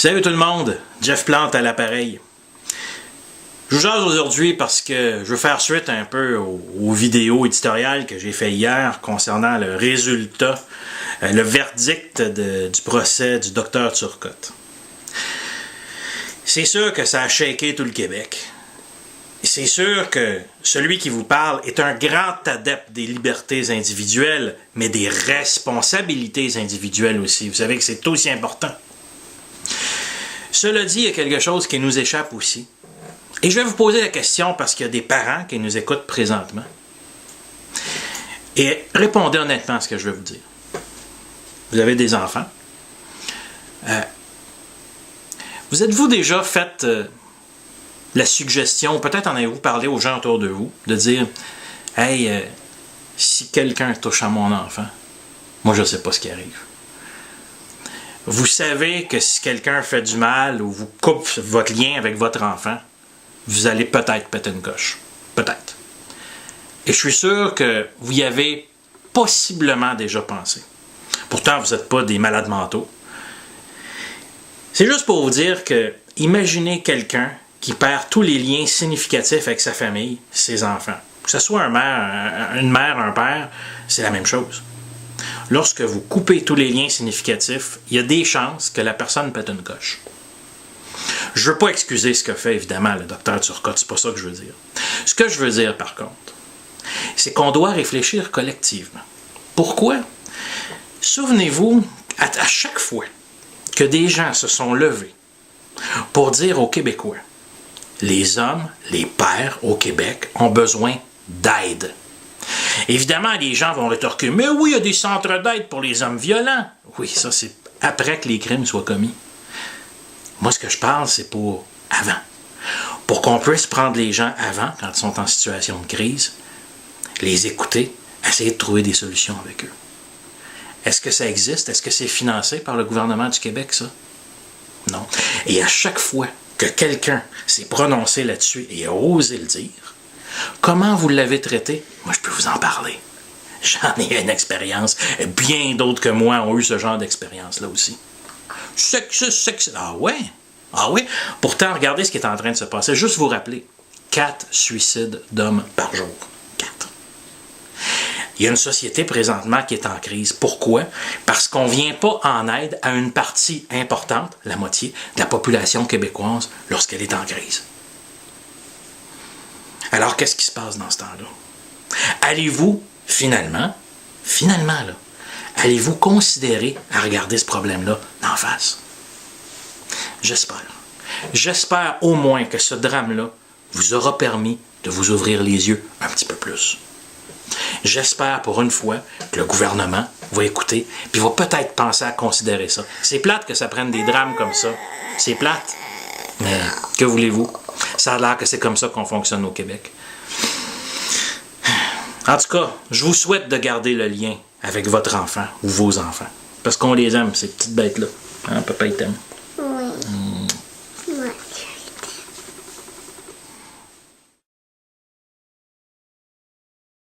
Salut tout le monde, Jeff Plante à l'appareil. Je vous jase aujourd'hui parce que je veux faire suite un peu aux vidéos éditoriales que j'ai fait hier concernant le résultat, le verdict du procès du Dr Turcotte. C'est sûr que ça a shaké tout le Québec. C'est sûr que celui qui vous parle est un grand adepte des libertés individuelles, mais des responsabilités individuelles aussi. Vous savez que c'est aussi important. Cela dit, il y a quelque chose qui nous échappe aussi. Et je vais vous poser la question parce qu'il y a des parents qui nous écoutent présentement. Et répondez honnêtement à ce que je vais vous dire. Vous avez des enfants. Vous êtes-vous déjà fait la suggestion, peut-être en avez-vous parlé aux gens autour de vous, de dire « Hey, si quelqu'un touche à mon enfant, moi je ne sais pas ce qui arrive. » Vous savez que si quelqu'un fait du mal ou vous coupe votre lien avec votre enfant, vous allez peut-être péter une coche. Peut-être. Et je suis sûr que vous y avez possiblement déjà pensé. Pourtant, vous n'êtes pas des malades mentaux. C'est juste pour vous dire que, imaginez quelqu'un qui perd tous les liens significatifs avec sa famille, ses enfants. Que ce soit une mère, un père, c'est la même chose. Lorsque vous coupez tous les liens significatifs, il y a des chances que la personne pète une coche. Je ne veux pas excuser ce qu'a fait, évidemment, le Dr Turcotte, c'est pas ça que je veux dire. Ce que je veux dire, par contre, c'est qu'on doit réfléchir collectivement. Pourquoi? Souvenez-vous, à chaque fois que des gens se sont levés pour dire aux Québécois, les hommes, les pères au Québec ont besoin d'aide. Évidemment, les gens vont rétorquer « Mais oui, il y a des centres d'aide pour les hommes violents. » Oui, ça, c'est après que les crimes soient commis. Moi, ce que je parle, c'est pour avant. Pour qu'on puisse prendre les gens avant, quand ils sont en situation de crise, les écouter, essayer de trouver des solutions avec eux. Est-ce que ça existe? Est-ce que c'est financé par le gouvernement du Québec, ça? Non. Et à chaque fois que quelqu'un s'est prononcé là-dessus et a osé le dire, comment vous l'avez traité? Moi, je peux vous en parler. J'en ai une expérience. Bien d'autres que moi ont eu ce genre d'expérience-là aussi. Ah ouais? Ah oui? Pourtant, regardez ce qui est en train de se passer. Juste vous rappeler, 4 suicides d'hommes par jour. 4. Il y a une société présentement qui est en crise. Pourquoi? Parce qu'on ne vient pas en aide à une partie importante, la moitié, de la population québécoise lorsqu'elle est en crise. Alors, qu'est-ce qui se passe dans ce temps-là? Allez-vous, finalement, là, allez-vous considérer à regarder ce problème-là d'en face? J'espère. J'espère au moins que ce drame-là vous aura permis de vous ouvrir les yeux un petit peu plus. J'espère pour une fois que le gouvernement va écouter puis va peut-être penser à considérer ça. C'est plate que ça prenne des drames comme ça. C'est plate. Mais que voulez-vous? Ça a l'air que c'est comme ça qu'on fonctionne au Québec. En tout cas, je vous souhaite de garder le lien avec votre enfant ou vos enfants. Parce qu'on les aime, ces petites bêtes-là. Hein, papa, il t'aime.